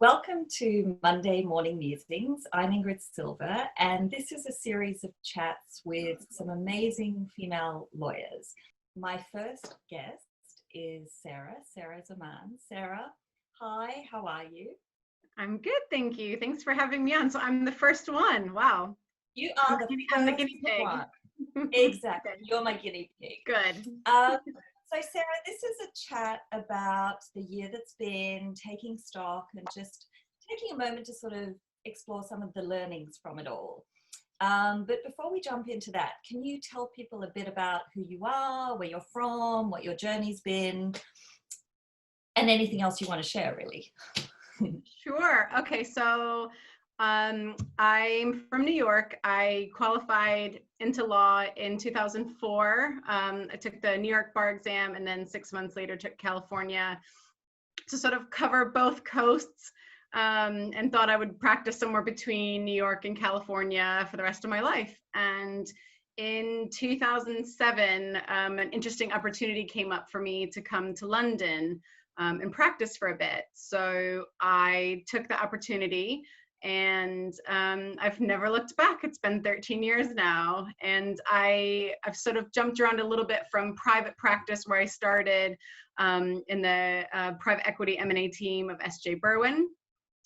Welcome to Monday Morning Musings. I'm Ingrid Silver, and this is a series of chats with some amazing female lawyers. My first guest is Sarah Zaman. Sarah, hi, how are you? I'm good, thank you. Thanks for having me on. So I'm the first one. Wow. You are I'm the the guinea first pig. one. Exactly, Good. you're my guinea pig. Good. So Sarah, this is a chat about the year that's been, taking stock and just taking a moment to sort of explore some of the learnings from it all. But before we jump into that, can you tell people a bit about who you are, where you're from, what your journey's been, and anything else you want to share, really? Sure. Okay. So I'm from New York. I qualified into law in 2004. I took the New York bar exam and then 6 months later took California to sort of cover both coasts. And thought I would practice somewhere between New York and California for the rest of my life. And in 2007, an interesting opportunity came up for me to come to London and practice for a bit. So I took the opportunity and I've never looked back. It's been 13 years now. And I've sort of jumped around a little bit from private practice where I started in the private equity M&A team of S.J. Berwin.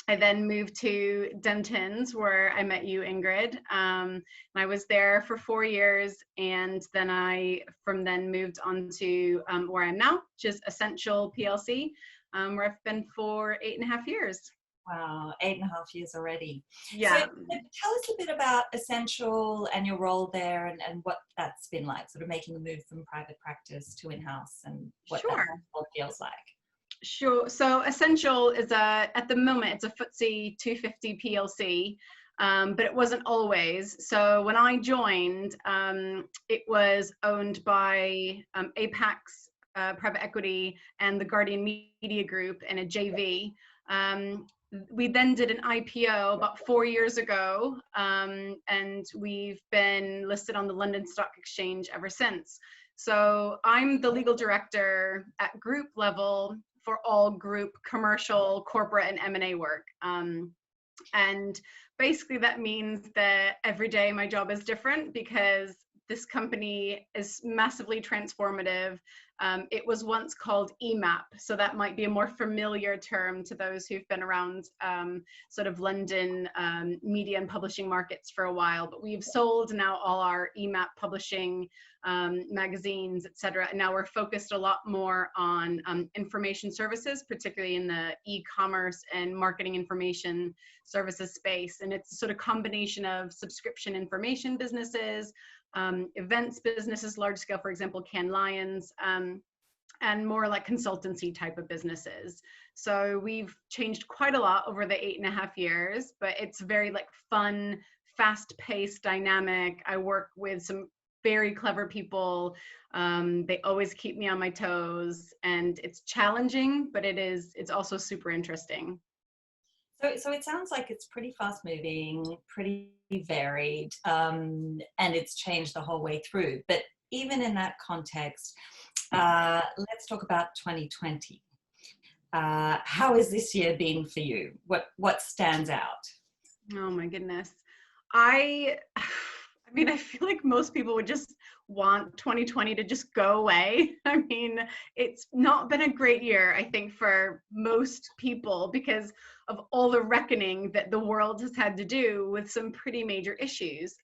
I then moved to Dentons, where I met you, Ingrid. I was there for 4 years, and then from then moved on to where I'm now, which is Ascential PLC, where I've been for 8.5 years. Wow, 8.5 years already. Yeah. So tell us a bit about Ascential and your role there and what that's been like, sort of making the move from private practice to in-house and what that role feels like. Sure. So Ascential is at the moment, it's a FTSE 250 PLC, but it wasn't always. So when I joined, it was owned by Apax Private Equity and the Guardian Media Group and a JV. We then did an IPO about 4 years ago, and we've been listed on the London Stock Exchange ever since. So I'm the legal director at group level for all group commercial, corporate, and M&A work. And basically that means that every day my job is different because this company is massively transformative. It was once called EMAP, so that might be a more familiar term to those who've been around sort of London media and publishing markets for a while. But we've sold now all our EMAP publishing magazines, etc. And now we're focused a lot more on information services, particularly in the e-commerce and marketing information services space. And it's a sort of combination of subscription information businesses, events businesses, large scale, for example, Cannes Lions, and more like consultancy type of businesses. So we've changed quite a lot over the 8.5 years, but it's very like fun, fast paced, dynamic. I work with some very clever people. They always keep me on my toes, and it's challenging, but it's also super interesting. So it sounds like it's pretty fast moving, pretty varied, and it's changed the whole way through. But even in that context, let's talk about 2020. How has this year been for you? What stands out? Oh my goodness. I mean, I feel like most people would just want 2020 to just go away. I mean, it's not been a great year, I think, for most people because of all the reckoning that the world has had to do with some pretty major issues.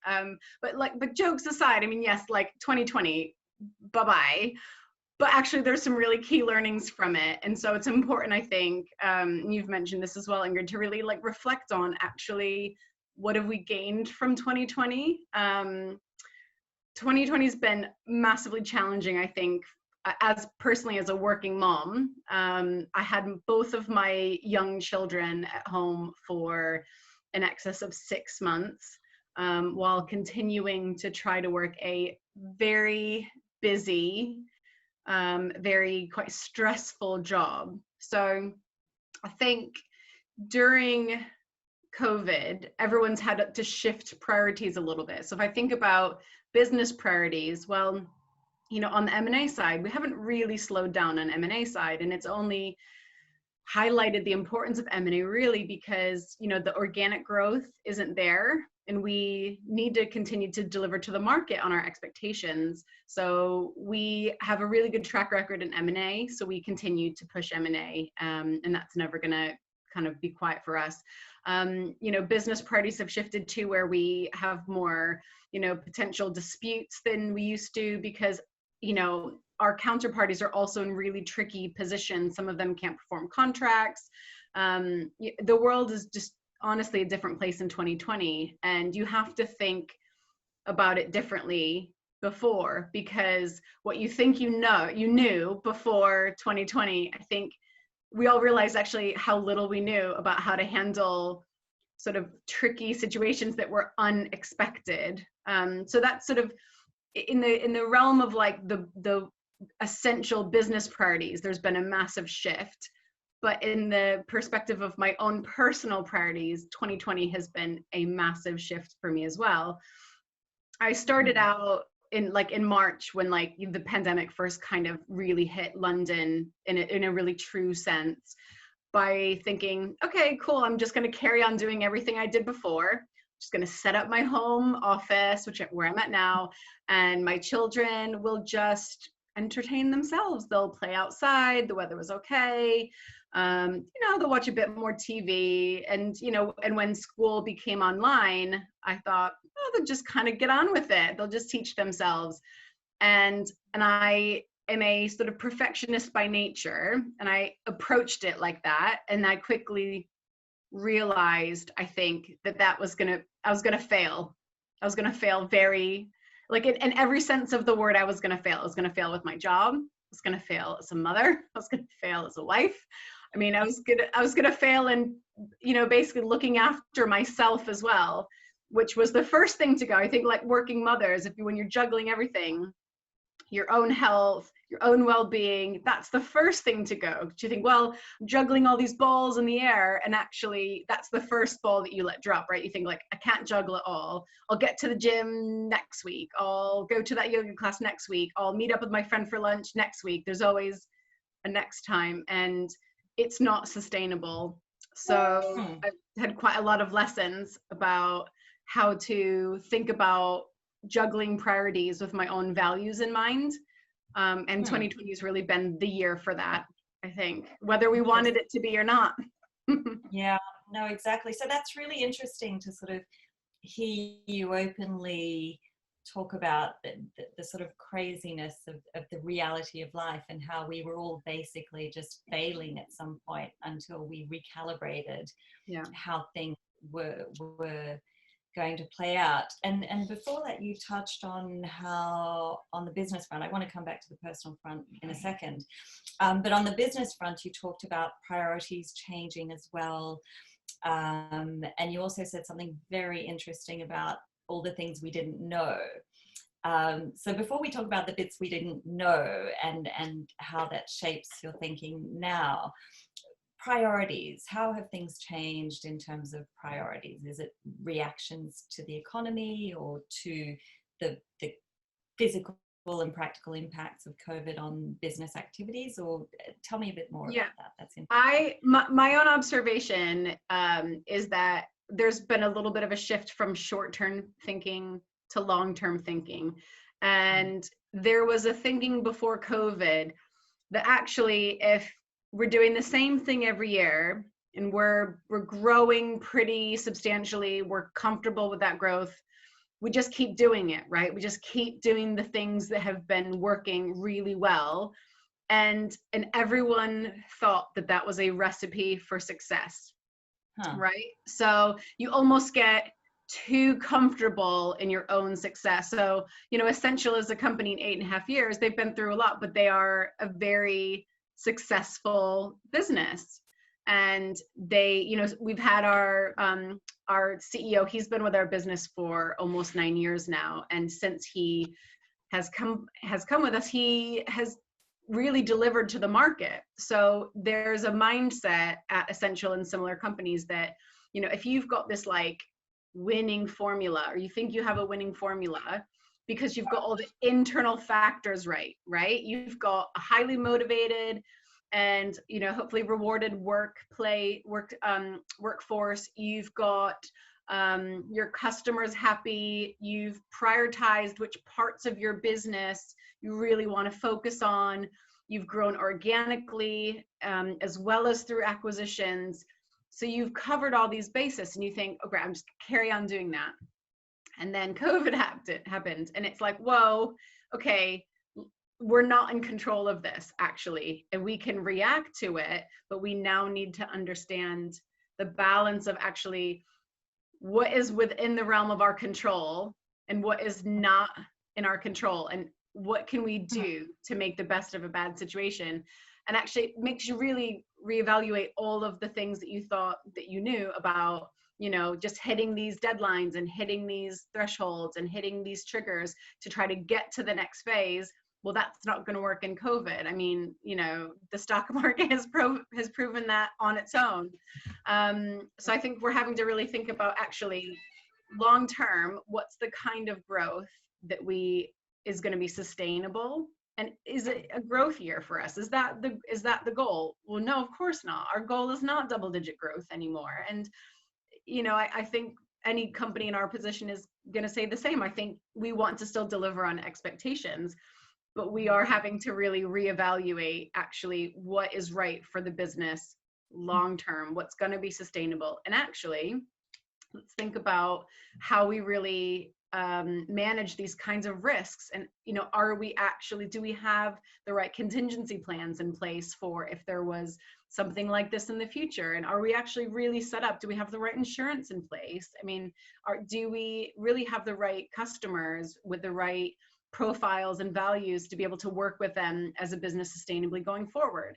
But jokes aside, I mean, yes, like 2020, bye-bye. But actually, there's some really key learnings from it. And so it's important, I think, you've mentioned this as well, Ingrid, to really like reflect on actually what have we gained from 2020? 2020 has been massively challenging, I think, as personally as a working mom. I had both of my young children at home for in excess of 6 months, while continuing to try to work a very busy, very quite stressful job. So I think during COVID, everyone's had to shift priorities a little bit. So if I think about business priorities, well, you know, on the M&A side, we haven't really slowed down on M&A side, and it's only highlighted the importance of M&A, really, because, you know, the organic growth isn't there, and we need to continue to deliver to the market on our expectations. So we have a really good track record in M&A, so we continue to push M&A, and that's never going to kind of be quiet for us. You know, business parties have shifted to where we have more, you know, potential disputes than we used to, because, you know, our counterparties are also in really tricky positions. Some of them can't perform contracts. The world is just honestly a different place in 2020, and you have to think about it differently before, because what you think you knew before 2020, I think we all realized actually how little we knew about how to handle sort of tricky situations that were unexpected. So that's sort of in the realm of like the essential business priorities, there's been a massive shift. But in the perspective of my own personal priorities, 2020 has been a massive shift for me as well. I started out in March, when like the pandemic first kind of really hit London in a really true sense, by thinking, okay, cool, I'm just going to carry on doing everything I did before. Just going to set up my home office, where I'm at now, and my children will just entertain themselves. They'll play outside. The weather was okay. You know, they'll watch a bit more TV. And, you know, and when school became online, I thought, oh, they'll just kind of get on with it. They'll just teach themselves. And I am a sort of perfectionist by nature, and I approached it like that. And I quickly realized, I think, I was gonna fail. I was gonna fail very, like in every sense of the word. I was gonna fail. I was gonna fail with my job. I was gonna fail as a mother. I was gonna fail as a wife. I mean, I was gonna fail in, you know, basically looking after myself as well, which was the first thing to go. I think, like working mothers, when you're juggling everything, your own health, your own well-being, that's the first thing to go. Do you think, well, I'm juggling all these balls in the air, and actually that's the first ball that you let drop, right? You think like, I can't juggle it all. I'll get to the gym next week. I'll go to that yoga class next week. I'll meet up with my friend for lunch next week. There's always a next time, and it's not sustainable. So I've had quite a lot of lessons about how to think about juggling priorities with my own values in mind. And 2020 has really been the year for that, I think, whether we wanted it to be or not. Yeah, no, exactly. So that's really interesting to sort of hear you openly talk about the sort of craziness of the reality of life, and how we were all basically just failing at some point until we recalibrated how things were going to play out. And before that, you touched on how on the business front, I want to come back to the personal front in a second, but on the business front, you talked about priorities changing as well, and you also said something very interesting about all the things we didn't know. So before we talk about the bits we didn't know and how that shapes your thinking now, priorities, how have things changed in terms of priorities? Is it reactions to the economy or to the physical and practical impacts of COVID on business activities? Or tell me a bit more about that. That's interesting. My own observation is that there's been a little bit of a shift from short-term thinking to long-term thinking. And there was a thinking before COVID that actually, if we're doing the same thing every year and we're growing pretty substantially, we're comfortable with that growth, we just keep doing it, right? We just keep doing the things that have been working really well. And everyone thought that that was a recipe for success, right? So you almost get too comfortable in your own success. So, you know, Ascential is a company in 8.5 years. They've been through a lot, but they are a very successful business. And they, you know, we've had our CEO, he's been with our business for almost 9 years now. And since he has come with us, he has really delivered to the market. So there's a mindset at Ascential and similar companies that, you know, if you've got this like winning formula, or you think you have a winning formula because you've got all the internal factors right? You've got a highly motivated, and, you know, hopefully rewarded workforce. You've got your customers happy. You've prioritized which parts of your business you really want to focus on. You've grown organically, as well as through acquisitions. So you've covered all these bases, and you think, okay, I'm just carry on doing that. And then COVID happened, and it's like, whoa, okay, we're not in control of this actually, and we can react to it, but we now need to understand the balance of actually what is within the realm of our control and what is not in our control, and what can we do to make the best of a bad situation. And actually it makes you really reevaluate all of the things that you thought that you knew about, you know, just hitting these deadlines and hitting these thresholds and hitting these triggers to try to get to the next phase. Well, that's not going to work in COVID. I mean, you know, the stock market has proven that on its own. So I think we're having to really think about actually long term, what's the kind of growth that is going to be sustainable, and is it a growth year for us? Is that the goal? Well, no, of course not. Our goal is not double-digit growth anymore. And you know, I think any company in our position is going to say the same. I think we want to still deliver on expectations, but we are having to really reevaluate actually what is right for the business long term, what's going to be sustainable. And actually, let's think about how we really manage these kinds of risks. And, you know, do we have the right contingency plans in place for if there was something like this in the future? And are we actually really set up? Do we have the right insurance in place? I mean, do we really have the right customers with the right profiles and values to be able to work with them as a business sustainably going forward?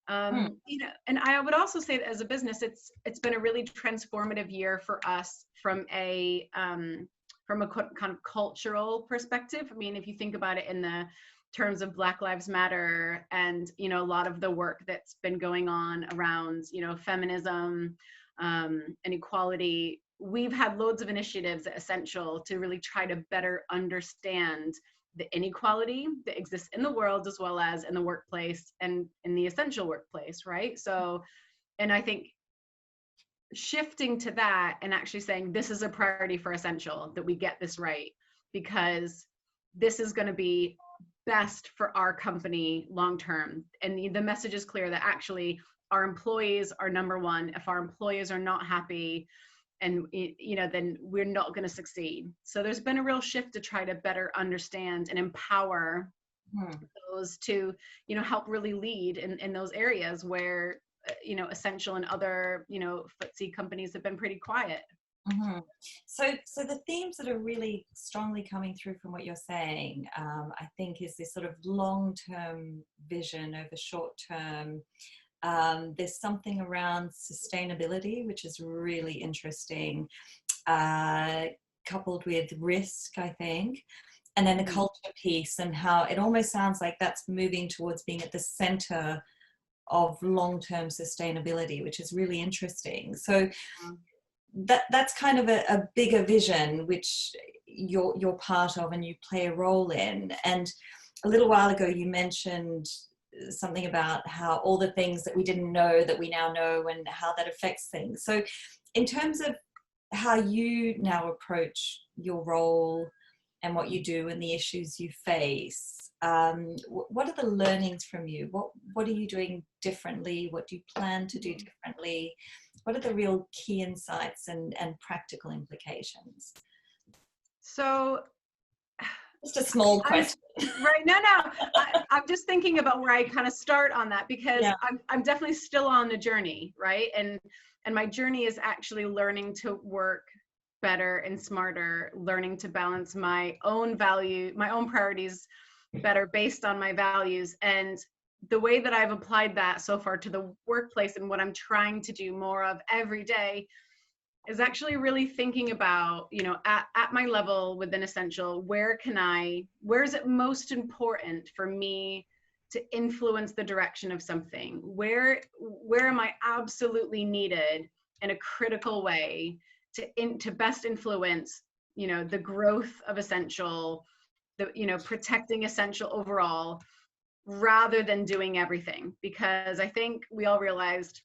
You know, and I would also say that as a business, it's been a really transformative year for us from a kind of cultural perspective. I mean, if you think about it in the terms of Black Lives Matter, and you know, a lot of the work that's been going on around, you know, feminism and equality, we've had loads of initiatives at Ascential to really try to better understand the inequality that exists in the world as well as in the workplace and in the Ascential workplace, right? So, and I think shifting to that and actually saying this is a priority for Ascential, that we get this right, because this is going to be best for our company long term. And the message is clear that actually our employees are number one. If our employees are not happy, and you know, then we're not going to succeed. So there's been a real shift to try to better understand and empower those to, you know, help really lead in those areas where, you know, Ascential and other, you know, FTSE companies have been pretty quiet. So the themes that are really strongly coming through from what you're saying, I think, is this sort of long-term vision over short-term. There's something around sustainability, which is really interesting, coupled with risk, I think. And then the culture piece, and how it almost sounds like that's moving towards being at the center of long-term sustainability, which is really interesting. So that's kind of a bigger vision, which you're part of and you play a role in. And a little while ago, you mentioned something about how all the things that we didn't know that we now know, and how that affects things. So in terms of how you now approach your role and what you do and the issues you face, what are the learnings from you? What are you doing differently? What do you plan to do differently? What are the real key insights and practical implications? So just a small question. Right. No. I'm just thinking about where I kind of start on that, because I'm definitely still on the journey, right? And my journey is actually learning to work better and smarter, learning to balance my own value, my own priorities better based on my values. And the way that I've applied that so far to the workplace, and what I'm trying to do more of every day, is actually really thinking about, you know, at my level within Ascential, where is it most important for me to influence the direction of something? Where am I absolutely needed in a critical way to best influence, you know, the growth of Ascential, you know, protecting Ascential overall, rather than doing everything, because I think we all realized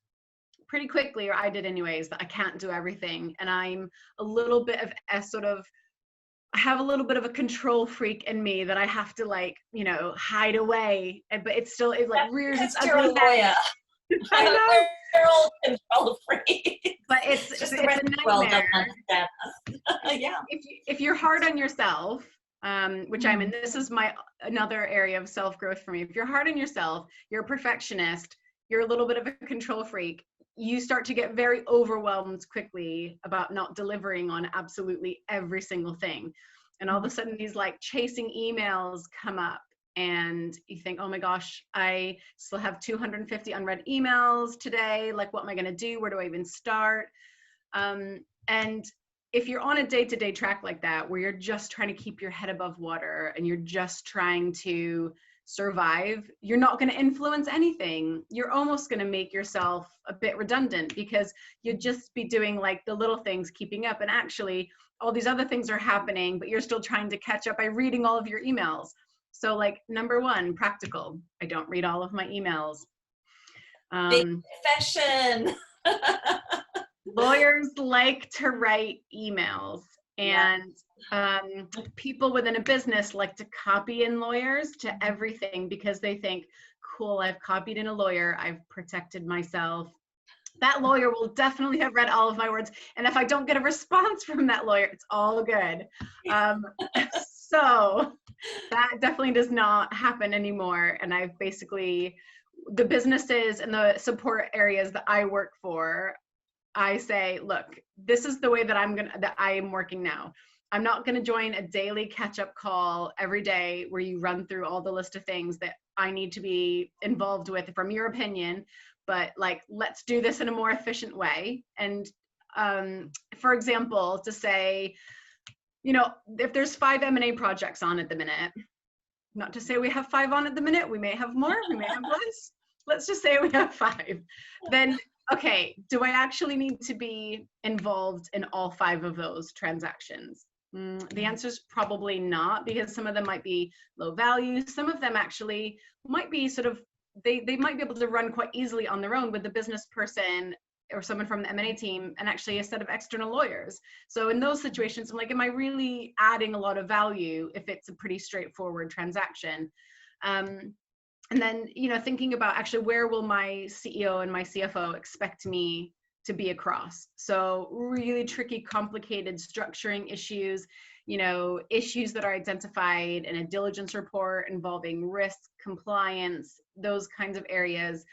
pretty quickly, or I did anyways, that I can't do everything. And I'm a little bit of a sort of, I have a little bit of a control freak in me that I have to like, you know, hide away. But it's still, it like rears its Because you're a ugly lawyer. head. I know. We're all control free. But it's Just it's the rest a of the world nightmare. doesn't understand us. Yeah. If you're hard on yourself, which I'm in, this is my another area of self-growth for me. If you're hard on yourself, you're a perfectionist, you're a little bit of a control freak, you start to get very overwhelmed quickly about not delivering on absolutely every single thing. And all of a sudden these like chasing emails come up, and you think, oh my gosh, I still have 250 unread emails today. Like, what am I going to do? Where do I even start? And if you're on a day-to-day track like that, where you're just trying to keep your head above water and you're just trying to survive, you're not going to influence anything. You're almost going to make yourself a bit redundant, because you'd just be doing like the little things, keeping up, and actually all these other things are happening, but you're still trying to catch up by reading all of your emails. So like, number one, practical, I don't read all of my emails. Big confession. Lawyers like to write emails, and people within a business like to copy in lawyers to everything, because they think, cool, I've copied in a lawyer, I've protected myself. That lawyer will definitely have read all of my words, and if I don't get a response from that lawyer, it's all good. So that definitely does not happen anymore. And I've basically, the businesses and the support areas that I work for, I say, look, this is the way that I am working now. I'm not going to join a daily catch-up call every day where you run through all the list of things that I need to be involved with from your opinion, but like, let's do this in a more efficient way. And for example, to say, you know, if there's 5 M&A projects on at the minute, not to say we have 5 on at the minute, we may have more, we may have less. Let's just say we have 5. Then, okay, do I actually need to be involved in all 5 of those transactions? The answer is probably not, because some of them might be low value. Some of them actually might be sort of, they might be able to run quite easily on their own with the business person or someone from the M&A team and actually a set of external lawyers. So in those situations, I'm like, am I really adding a lot of value if it's a pretty straightforward transaction? And then, you know, thinking about actually, where will my CEO and my CFO expect me to be across? So really tricky, complicated structuring issues, you know, issues that are identified in a diligence report involving risk, compliance, those kinds of areas,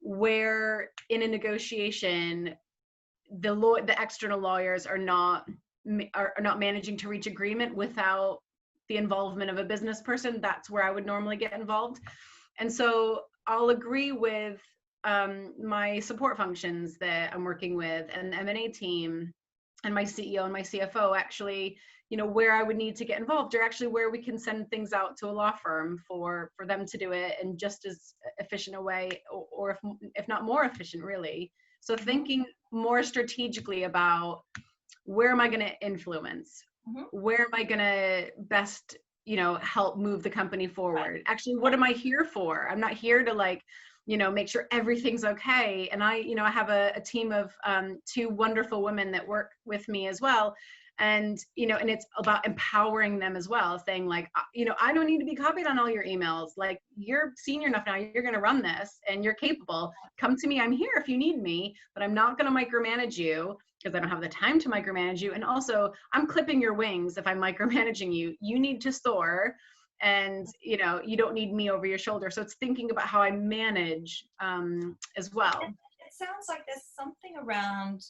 where in a negotiation, the external lawyers are not managing to reach agreement without the involvement of a business person. That's where I would normally get involved. And so I'll agree with my support functions that I'm working with, and the M&A team and my CEO and my CFO, actually, you know, where I would need to get involved, or actually where we can send things out to a law firm for them to do it in just as efficient a way, or if not more efficient, really. So thinking more strategically about, where am I going to influence? Where am I going to best, you know, help move the company forward? Actually, what am I here for? I'm not here to like, you know, make sure everything's okay. And I have a team of 2 wonderful women that work with me as well. And, you know, and it's about empowering them as well, saying like, you know, I don't need to be copied on all your emails. Like, you're senior enough now, you're going to run this and you're capable. Come to me. I'm here if you need me, but I'm not going to micromanage you, because I don't have the time to micromanage you. And also, I'm clipping your wings if I'm micromanaging you. You need to soar, and, you know, you don't need me over your shoulder. So it's thinking about how I manage as well. It sounds like there's something around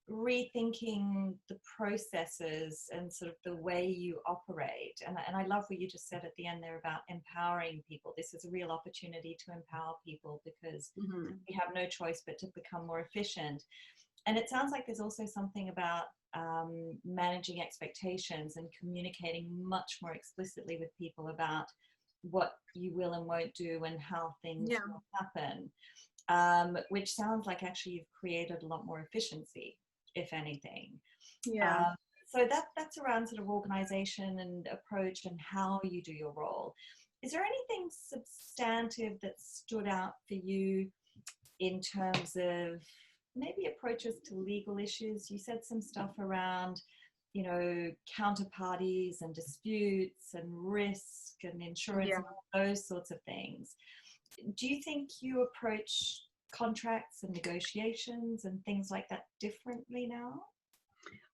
rethinking the processes and sort of the way you operate. And I love what you just said at the end there about empowering people. This is a real opportunity to empower people, because we have no choice but to become more efficient. And it sounds like there's also something about managing expectations and communicating much more explicitly with people about what you will and won't do and how things will happen, which sounds like actually you've created a lot more efficiency, if anything. So that's around sort of organization and approach and how you do your role. is there anything substantive that stood out for you in terms of maybe approaches to legal issues? You said some stuff around, you know, counterparties and disputes and risk and insurance Yeah. and all those sorts of things. Do you think you approach contracts and negotiations and things like that differently now?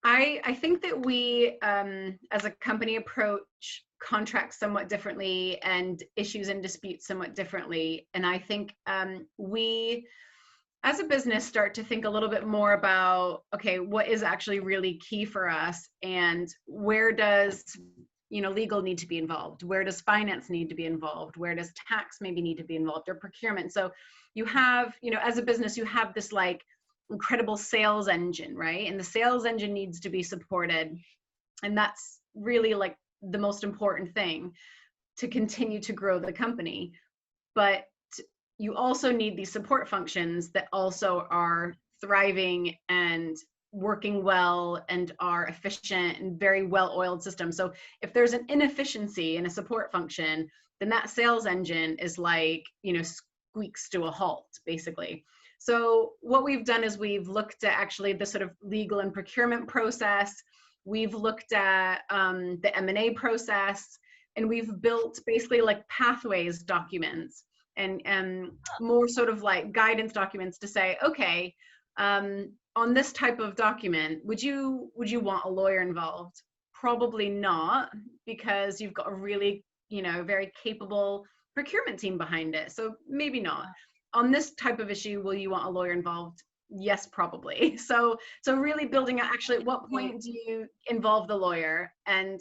I think that we, as a company, approach contracts somewhat differently and issues and disputes somewhat differently. And I think we, as a business, start to think a little bit more about, okay, what is actually really key for us, and where does, you know, legal need to be involved? Where does finance need to be involved? Where does tax maybe need to be involved, or procurement? So you have, you know, as a business, you have this like incredible sales engine, right? And the sales engine needs to be supported. And that's really like the most important thing to continue to grow the company. But you also need these support functions that also are thriving and working well and are efficient and very well-oiled systems. So if there's an inefficiency in a support function, then that sales engine is like, you know, squeaks to a halt, basically. So what we've done is we've looked at actually the sort of legal and procurement process. We've looked at the M&A process, and we've built basically like pathways documents and more sort of like guidance documents to say, okay, on this type of document, would you want a lawyer involved? Probably not, because you've got a really, you know, very capable procurement team behind it. So maybe not. On this type of issue, will you want a lawyer involved? Yes, probably. So really building out actually at what point do you involve the lawyer, and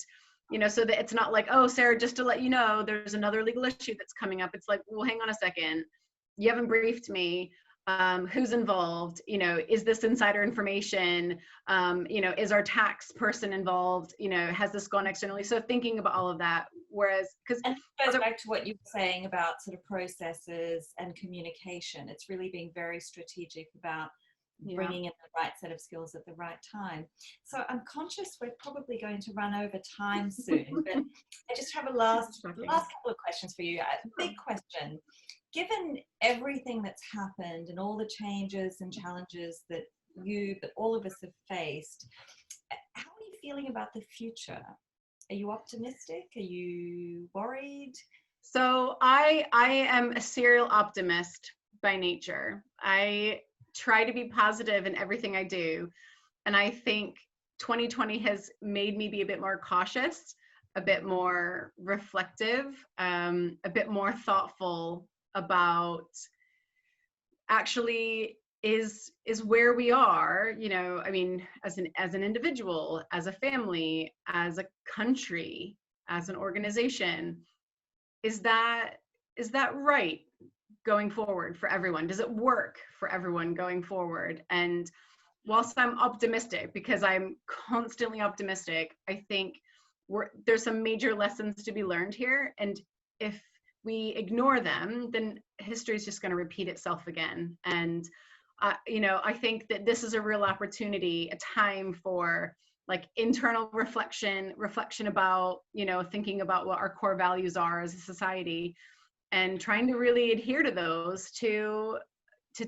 you know, so that it's not like, oh, Sarah, just to let you know, there's another legal issue that's coming up. It's like, well, hang on a second, you haven't briefed me. Who's involved? You know, is this insider information? You know, is our tax person involved? You know, has this gone externally? So thinking about all of that, whereas, because and it goes back to what you were saying about sort of processes and communication. It's really being very strategic about bringing in the right set of skills at the right time. So I'm conscious we're probably going to run over time soon, but I just have a last couple of questions for you. A big question. Given everything that's happened and all the changes and challenges that you, but all of us have faced, how are you feeling about the future? Are you optimistic? Are you worried? So I am a serial optimist by nature. I try to be positive in everything I do. And I think 2020 has made me be a bit more cautious, a bit more reflective, a bit more thoughtful about actually is where we are, you know, I mean, as an individual, as a family, as a country, as an organization, is that right going forward for everyone? Does it work for everyone going forward? And whilst I'm optimistic, because I'm constantly optimistic, I think there's some major lessons to be learned here. And if we ignore them, then history is just going to repeat itself again. And, you know, I think that this is a real opportunity, a time for like internal reflection about, you know, thinking about what our core values are as a society, and trying to really adhere to those to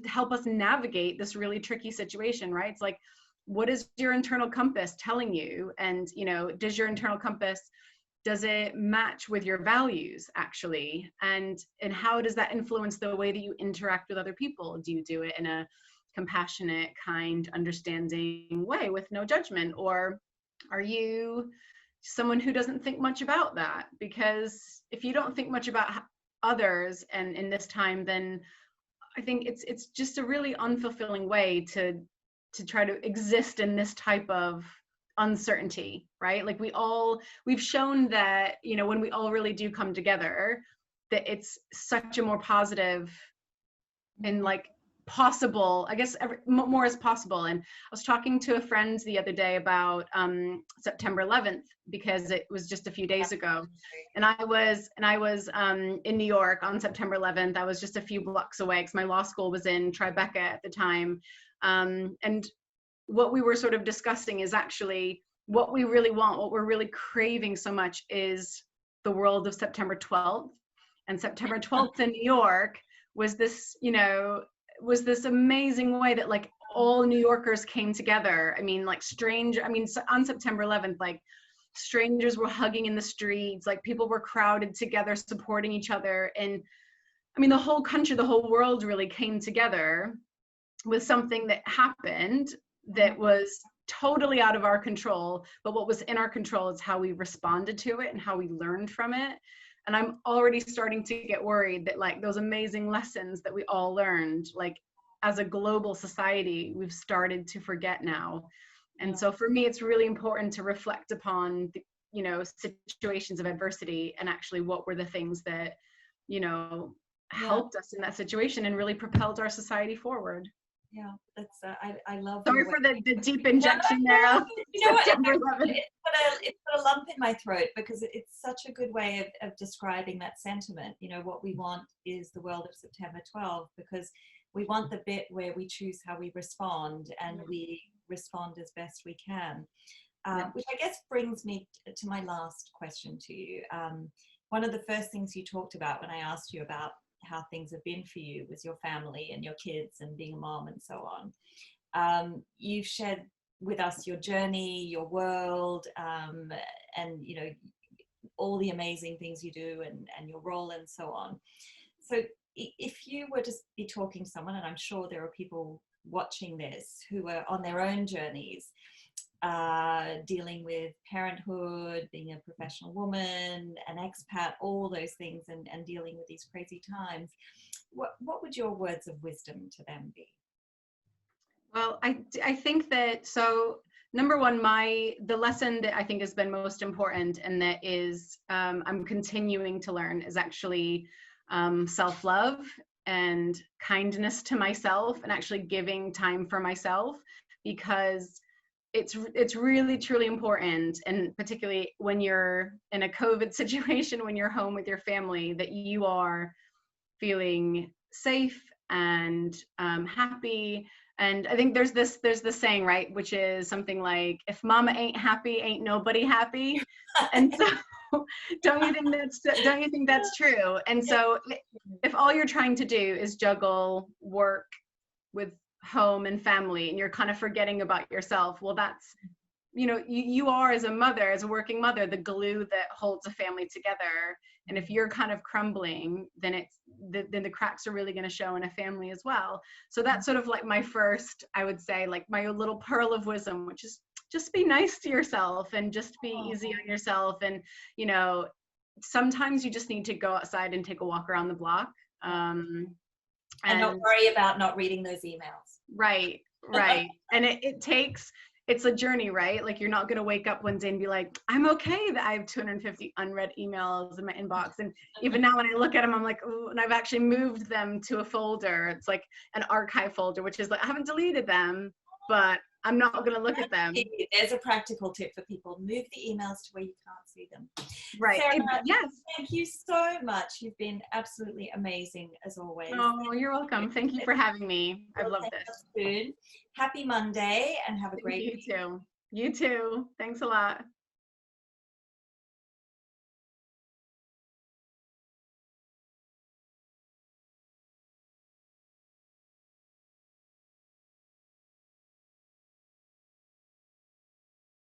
help us navigate this really tricky situation, right? It's like, what is your internal compass telling you? And, you know, does your internal compass, does it match with your values actually? And how does that influence the way that you interact with other people? Do you do it in a compassionate, kind, understanding way with no judgment? Or are you someone who doesn't think much about that? Because if you don't think much about others and in this time, then I think it's just a really unfulfilling way to try to exist in this type of uncertainty, right? Like we've shown that, you know, when we all really do come together, that it's such a more positive and like possible, I guess more is possible. And I was talking to a friend the other day about September 11th, because it was just a few days ago, and I was in New York on September 11th. I was just a few blocks away because my law school was in Tribeca at the time, and what we were sort of discussing is actually what we really want, what we're really craving so much, is the world of September 12th, And September 12th in New York was this, was this amazing way that like all New Yorkers came together. I mean, like on September 11th, like strangers were hugging in the streets, like people were crowded together, supporting each other. And I mean, the whole country, the whole world really came together with something that happened that was totally out of our control. But what was in our control is how we responded to it and how we learned from it. And I'm already starting to get worried that like those amazing lessons that we all learned, like as a global society, we've started to forget now. And so for me, it's really important to reflect upon, situations of adversity and actually what were the things that, helped us in that situation and really propelled our society forward. Yeah, that's I love. Sorry for the deep injection there. You know what? It put a lump in my throat because it's such a good way of describing that sentiment. What we want is the world of September 12th, because we want the bit where we choose how we respond, and we respond as best we can. Which I guess brings me to my last question to you. One of the first things you talked about when I asked you about how things have been for you was your family and your kids and being a mom and so on. You've shared with us your journey, your world, and all the amazing things you do and your role and so on. So if you were to be talking to someone, and I'm sure there are people watching this who are on their own journeys, dealing with parenthood, being a professional woman, an expat, all those things, and dealing with these crazy times, what would your words of wisdom to them be? Well, I think that, so number one, the lesson that I think has been most important, and that is I'm continuing to learn, is actually self-love and kindness to myself, and actually giving time for myself, because it's really truly important, and particularly when you're in a COVID situation, when you're home with your family, that you are feeling safe and happy. And I think there's this saying, right, which is something like, if mama ain't happy, ain't nobody happy. And so don't you think that's true? And so if all you're trying to do is juggle work with home and family, and you're kind of forgetting about yourself, well, that's, you are, as a mother, as a working mother, the glue that holds a family together. And if you're kind of crumbling, then then the cracks are really going to show in a family as well. So that's sort of like my first, I would say, like my little pearl of wisdom, which is just be nice to yourself and just be easy on yourself. And sometimes you just need to go outside and take a walk around the block, and not worry about not reading those emails. Right. And it's a journey, right? Like, you're not going to wake up one day and be like, I'm okay that I have 250 unread emails in my inbox. And even now when I look at them, I'm like, ooh, and I've actually moved them to a folder. It's like an archive folder, which is like, I haven't deleted them, but I'm not going to look at them. There's a practical tip for people. Move the emails to where you can't see them. Right. Sarah, yes. Thank you so much. You've been absolutely amazing, as always. Oh, you're welcome. Thank you for having me. I've loved this. Soon. Happy Monday, and have a great week. You too. Thanks a lot.